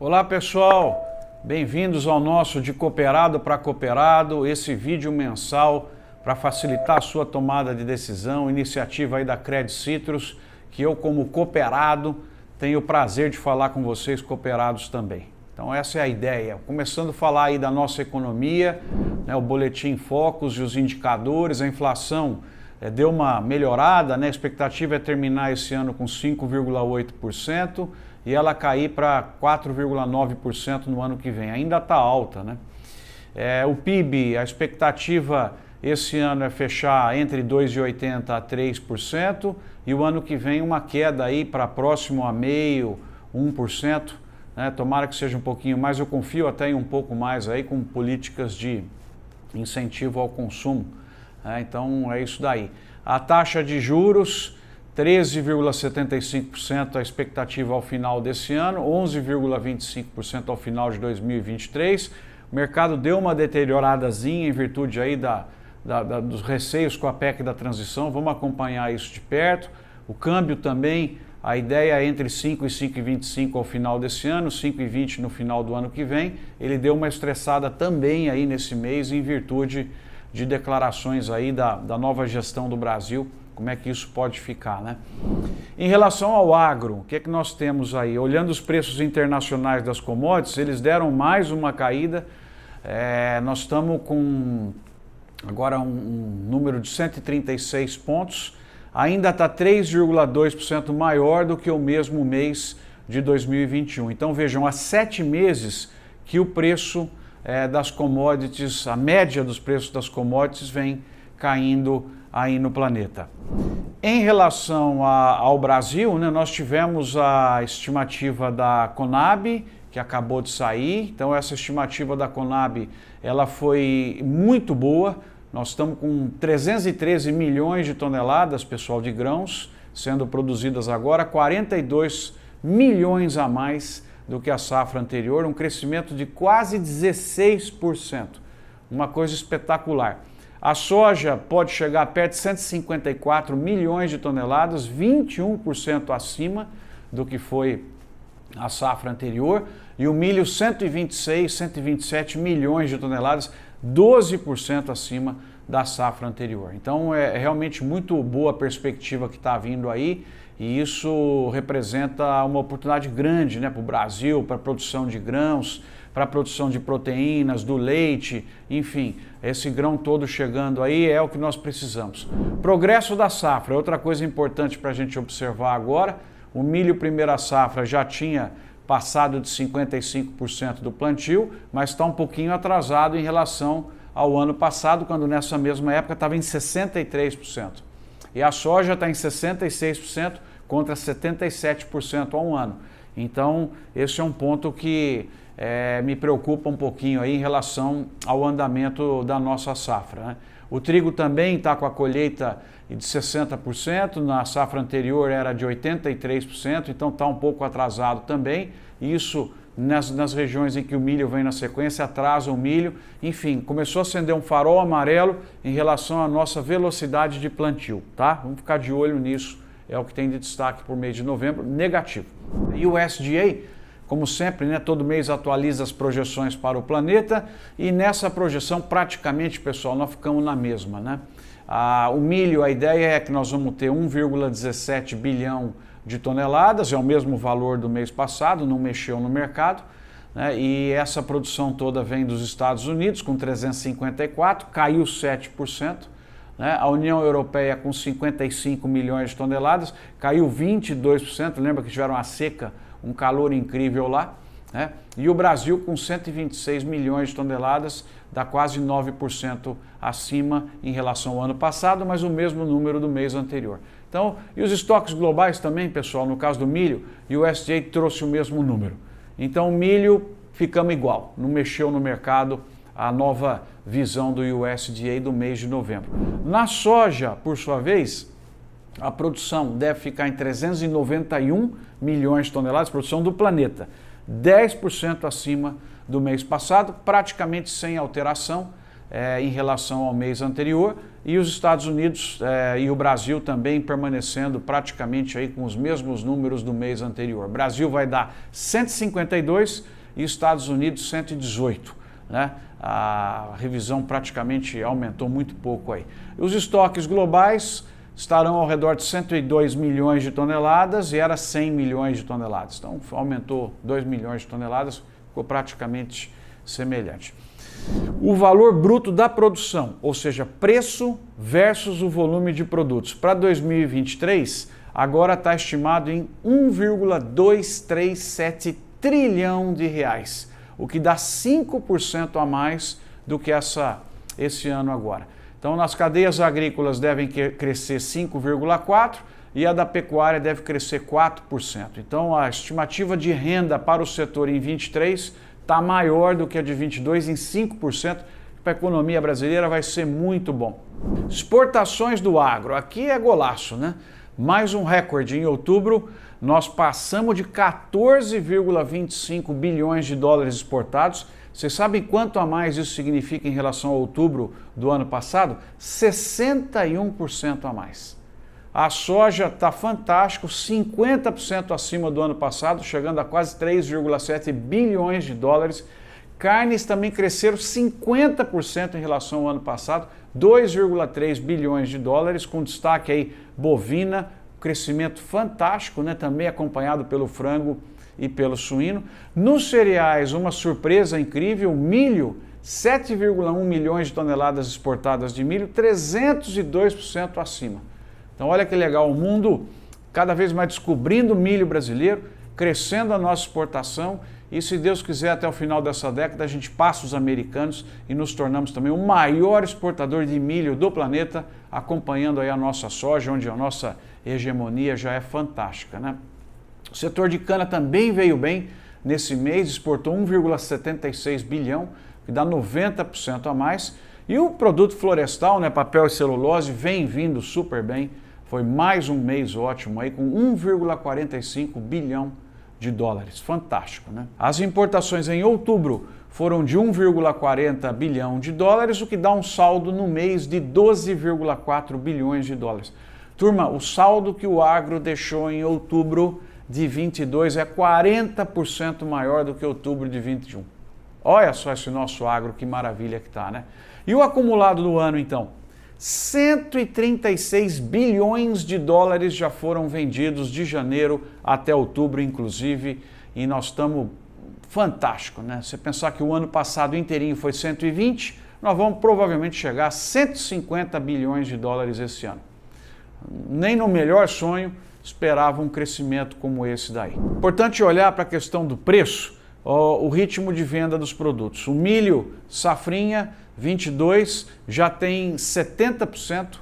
Olá pessoal, bem-vindos ao nosso De Cooperado para Cooperado, esse vídeo mensal para facilitar a sua tomada de decisão, iniciativa aí da Credit Citrus, que eu como cooperado tenho o prazer de falar com vocês cooperados também. Então essa é a ideia, começando a falar aí da nossa economia, né, o Boletim Focus e os indicadores, a inflação deu uma melhorada, né, a expectativa é terminar esse ano com 5,8%, e ela cair para 4,9% no ano que vem. Ainda está alta, né? O PIB, a expectativa esse ano é fechar entre 2,80% a 3%, e o ano que vem uma queda aí para próximo a 0,5%, 1%. Né? Tomara que seja um pouquinho mais, eu confio até em um pouco mais aí com políticas de incentivo ao consumo. Então é isso daí. A taxa de juros, 13,75% a expectativa ao final desse ano, 11,25% ao final de 2023. O mercado deu uma deterioradazinha em virtude aí dos receios com a PEC da transição, vamos acompanhar isso de perto. O câmbio também, a ideia é entre 5 e 5,25 ao final desse ano, 5,20 no final do ano que vem. Ele deu uma estressada também aí nesse mês em virtude de declarações aí da nova gestão do Brasil, como é que isso pode ficar, né? Em relação ao agro, o que é que nós temos aí? Olhando os preços internacionais das commodities, eles deram mais uma caída. Nós estamos com agora um número de 136 pontos, ainda está 3,2% maior do que o mesmo mês de 2021. Então vejam, há 7 meses que o preço das commodities, a média dos preços das commodities vem caindo aí no planeta. Em relação ao Brasil, né, nós tivemos a estimativa da Conab, que acabou de sair. Então essa estimativa da Conab, ela foi muito boa. Nós estamos com 313 milhões de toneladas, pessoal, de grãos sendo produzidas agora, 42 milhões a mais do que a safra anterior, um crescimento de quase 16%, uma coisa espetacular. A soja pode chegar perto de 154 milhões de toneladas, 21% acima do que foi a safra anterior, e o milho 126, 127 milhões de toneladas, 12% acima da safra anterior. Então é realmente muito boa a perspectiva que está vindo aí, e isso representa uma oportunidade grande, né, para o Brasil, para a produção de grãos, para a produção de proteínas, do leite, enfim, esse grão todo chegando aí é o que nós precisamos. Progresso da safra, outra coisa importante para a gente observar agora, o milho primeira safra já tinha passado de 55% do plantio, mas está um pouquinho atrasado em relação ao ano passado, quando nessa mesma época estava em 63%. E a soja está em 66% contra 77% há um ano. Então, esse é um ponto que me preocupa um pouquinho aí em relação ao andamento da nossa safra, né? O trigo também está com a colheita de 60%, na safra anterior era de 83%, então está um pouco atrasado também. Isso nas regiões em que o milho vem na sequência, atrasa o milho. Enfim, começou a acender um farol amarelo em relação à nossa velocidade de plantio, tá? Vamos ficar de olho nisso, é o que tem de destaque por mês de novembro, negativo. E o USDA, como sempre, né, todo mês atualiza as projeções para o planeta, e nessa projeção praticamente, pessoal, nós ficamos na mesma, né? O milho, a ideia é que nós vamos ter 1,17 bilhão de toneladas, é o mesmo valor do mês passado, não mexeu no mercado, né? E essa produção toda vem dos Estados Unidos com 354, caiu 7%, né? A União Europeia com 55 milhões de toneladas, caiu 22%, lembra que tiveram a seca, um calor incrível lá, né? E o Brasil com 126 milhões de toneladas, dá quase 9% acima em relação ao ano passado, mas o mesmo número do mês anterior. Então, e os estoques globais também, pessoal, no caso do milho, e o USDA trouxe o mesmo número. Então, o milho ficamos igual, não mexeu no mercado a nova visão do USDA do mês de novembro. Na soja, por sua vez, a produção deve ficar em 391 milhões de toneladas, produção do planeta, 10% acima do mês passado, praticamente sem alteração. em relação ao mês anterior, e os Estados Unidos e o Brasil também permanecendo praticamente aí com os mesmos números do mês anterior. Brasil vai dar 152 e Estados Unidos 118, né? A revisão praticamente aumentou muito pouco aí. Os estoques globais estarão ao redor de 102 milhões de toneladas e era 100 milhões de toneladas. Então aumentou 2 milhões de toneladas, ficou praticamente semelhante. O valor bruto da produção, ou seja, preço versus o volume de produtos, para 2023, agora está estimado em 1,237 trilhão de reais, o que dá 5% a mais do que esse ano agora. Então, nas cadeias agrícolas devem crescer 5,4% e a da pecuária deve crescer 4%. Então, a estimativa de renda para o setor em 23 está maior do que a de 22 em 5%. Para a economia brasileira vai ser muito bom. Exportações do agro, aqui é golaço, né? Mais um recorde em outubro, nós passamos de 14,25 bilhões de dólares exportados. Vocês sabem quanto a mais isso significa em relação a outubro do ano passado? 61% a mais. A soja está fantástico, 50% acima do ano passado, chegando a quase 3,7 bilhões de dólares. Carnes também cresceram 50% em relação ao ano passado, 2,3 bilhões de dólares, com destaque aí bovina, crescimento fantástico, né? Também acompanhado pelo frango e pelo suíno. Nos cereais, uma surpresa incrível, milho, 7,1 milhões de toneladas exportadas de milho, 302% acima. Então olha que legal, o mundo cada vez mais descobrindo o milho brasileiro, crescendo a nossa exportação e se Deus quiser até o final dessa década a gente passa os americanos e nos tornamos também o maior exportador de milho do planeta, acompanhando aí a nossa soja, onde a nossa hegemonia já é fantástica, né? O setor de cana também veio bem nesse mês, exportou 1,76 bilhão, que dá 90% a mais. E o produto florestal, né, papel e celulose, vem vindo super bem. Foi mais um mês ótimo aí, com 1,45 bilhão de dólares. Fantástico, né? As importações em outubro foram de 1,40 bilhão de dólares, o que dá um saldo no mês de 12,4 bilhões de dólares. Turma, o saldo que o agro deixou em outubro de 22 é 40% maior do que outubro de 21. Olha só esse nosso agro, que maravilha que tá, né? E o acumulado do ano, então? 136 bilhões de dólares já foram vendidos de janeiro até outubro, inclusive, e nós estamos fantástico, né? Você pensar que o ano passado inteirinho foi 120, nós vamos provavelmente chegar a 150 bilhões de dólares esse ano. Nem no melhor sonho esperava um crescimento como esse daí. Importante olhar para a questão do preço, o ritmo de venda dos produtos. O milho safrinha 22 já tem 70%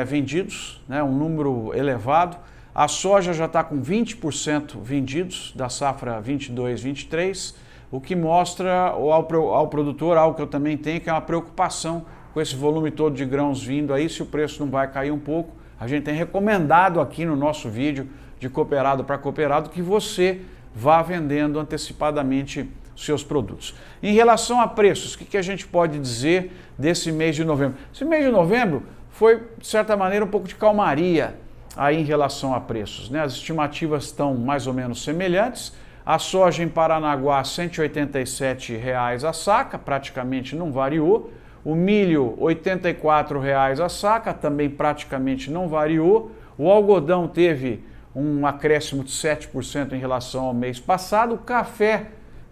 vendidos, né, um número elevado. A soja já está com 20% vendidos da safra 22-23, o que mostra ao produtor algo que eu também tenho, que é uma preocupação com esse volume todo de grãos vindo aí, se o preço não vai cair um pouco. A gente tem recomendado aqui no nosso vídeo de cooperado para cooperado que você vá vendendo antecipadamente seus produtos. Em relação a preços, o que a gente pode dizer desse mês de novembro? Esse mês de novembro foi, de certa maneira, um pouco de calmaria aí em relação a preços, né? As estimativas estão mais ou menos semelhantes. A soja em Paranaguá, R$ 187 a saca, praticamente não variou. O milho, R$ 84 a saca, também praticamente não variou. O algodão teve um acréscimo de 7% em relação ao mês passado. O café,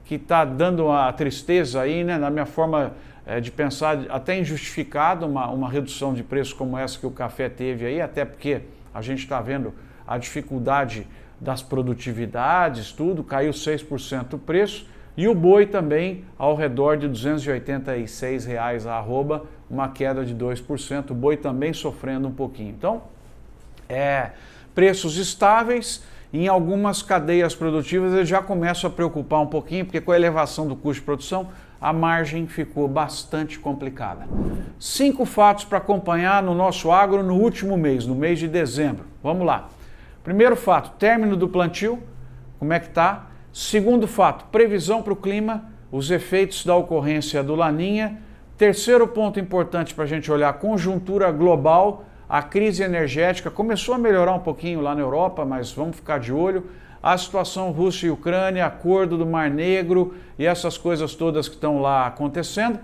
que está dando uma tristeza aí, né? Na minha forma de pensar, até injustificado uma redução de preço como essa que o café teve aí, até porque a gente está vendo a dificuldade das produtividades, tudo, caiu 6% o preço. E o boi também ao redor de R$ 286 a arroba, uma queda de 2%, o boi também sofrendo um pouquinho. Então, preços estáveis. Em algumas cadeias produtivas eles já começam a preocupar um pouquinho, porque com a elevação do custo de produção, a margem ficou bastante complicada. 5 fatos para acompanhar no nosso agro no último mês, no mês de dezembro. Vamos lá. Primeiro fato, término do plantio, como é que está? Segundo fato, previsão para o clima, os efeitos da ocorrência do Laninha, Terceiro ponto importante para a gente olhar, conjuntura global, a crise energética começou a melhorar um pouquinho lá na Europa, mas vamos ficar de olho. A situação Rússia e Ucrânia, acordo do Mar Negro e essas coisas todas que estão lá acontecendo.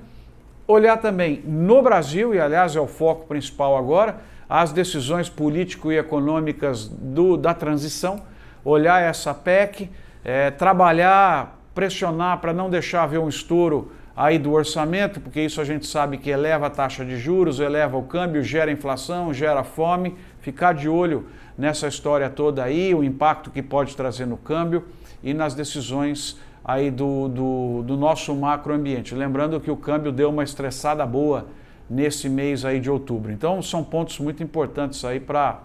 Olhar também no Brasil, e aliás é o foco principal agora, as decisões político e econômicas da transição. Olhar essa PEC, trabalhar, pressionar para não deixar haver um estouro aí do orçamento, porque isso a gente sabe que eleva a taxa de juros, eleva o câmbio, gera inflação, gera fome. Ficar de olho nessa história toda aí, o impacto que pode trazer no câmbio e nas decisões aí do nosso macroambiente. Lembrando que o câmbio deu uma estressada boa nesse mês aí de outubro. Então são pontos muito importantes aí para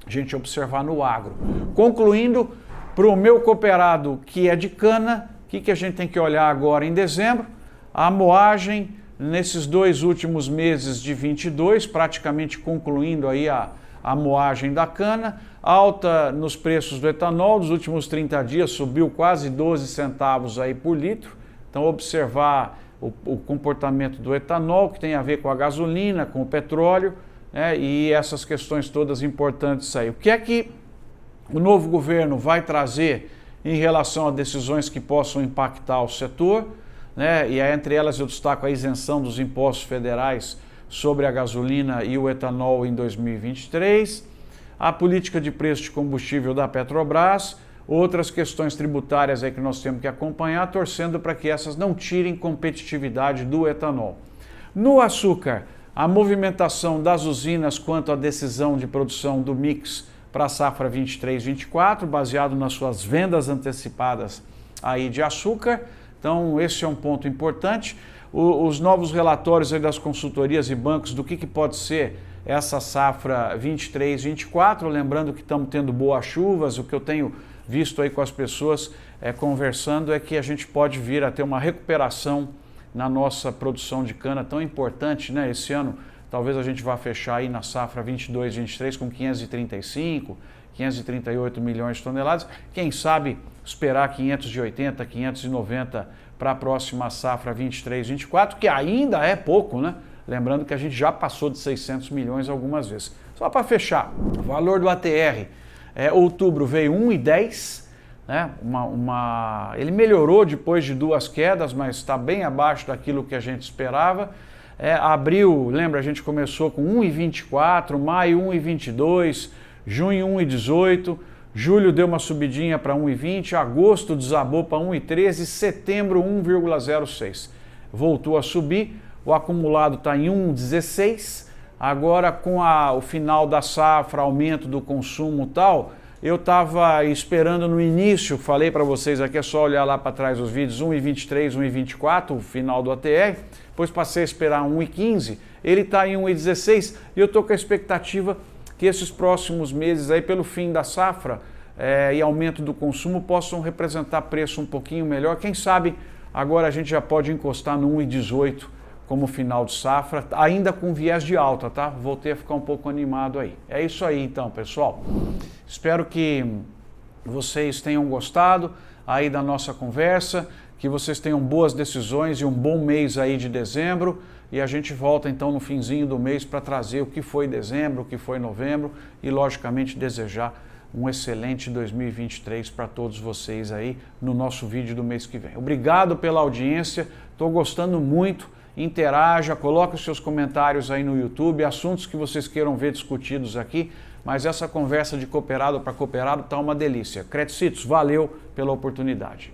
a gente observar no agro. Concluindo, para o meu cooperado que é de cana, o que a gente tem que olhar agora em dezembro? A moagem nesses 2 últimos meses de 22, praticamente concluindo aí a moagem da cana, alta nos preços do etanol, dos últimos 30 dias subiu quase 12 centavos aí por litro. Então observar o comportamento do etanol, que tem a ver com a gasolina, com o petróleo, né, e essas questões todas importantes aí. O que é que o novo governo vai trazer em relação a decisões que possam impactar o setor? Né? E aí, entre elas eu destaco a isenção dos impostos federais sobre a gasolina e o etanol em 2023, a política de preço de combustível da Petrobras, outras questões tributárias aí que nós temos que acompanhar, torcendo para que essas não tirem competitividade do etanol. No açúcar, a movimentação das usinas quanto à decisão de produção do mix para a safra 23-24, baseado nas suas vendas antecipadas aí de açúcar. Então, esse é um ponto importante. Os novos relatórios aí das consultorias e bancos do que pode ser essa safra 23-24, lembrando que estamos tendo boas chuvas, o que eu tenho visto aí com as pessoas conversando é que a gente pode vir a ter uma recuperação na nossa produção de cana tão importante, né? Esse ano talvez a gente vá fechar aí na safra 22-23 com 535, 538 milhões de toneladas, quem sabe esperar 580, 590 para a próxima safra 23-24, que ainda é pouco, né? Lembrando que a gente já passou de 600 milhões algumas vezes. Só para fechar, o valor do ATR, outubro veio 1,10, né? Ele melhorou depois de 2 quedas, mas está bem abaixo daquilo que a gente esperava. Abril, lembra, a gente começou com 1,24, maio 1,22, junho 1,18, julho deu uma subidinha para 1,20, agosto desabou para 1,13, setembro 1,06. Voltou a subir, o acumulado está em 1,16, agora com o final da safra, aumento do consumo e tal, eu estava esperando no início, falei para vocês aqui, é só olhar lá para trás os vídeos, 1,23, 1,24, o final do ATR, depois passei a esperar 1,15, ele está em 1,16 e eu estou com a expectativa que esses próximos meses, aí pelo fim da safra e aumento do consumo, possam representar preço um pouquinho melhor. Quem sabe agora a gente já pode encostar no 1,18 como final de safra, ainda com viés de alta, tá? Voltei a ficar um pouco animado aí. É isso aí então, pessoal. Espero que vocês tenham gostado aí da nossa conversa, que vocês tenham boas decisões e um bom mês aí de dezembro. E a gente volta então no finzinho do mês para trazer o que foi dezembro, o que foi novembro e logicamente desejar um excelente 2023 para todos vocês aí no nosso vídeo do mês que vem. Obrigado pela audiência, estou gostando muito, interaja, coloque os seus comentários aí no YouTube, assuntos que vocês queiram ver discutidos aqui, mas essa conversa de cooperado para cooperado está uma delícia. Creticitos, valeu pela oportunidade.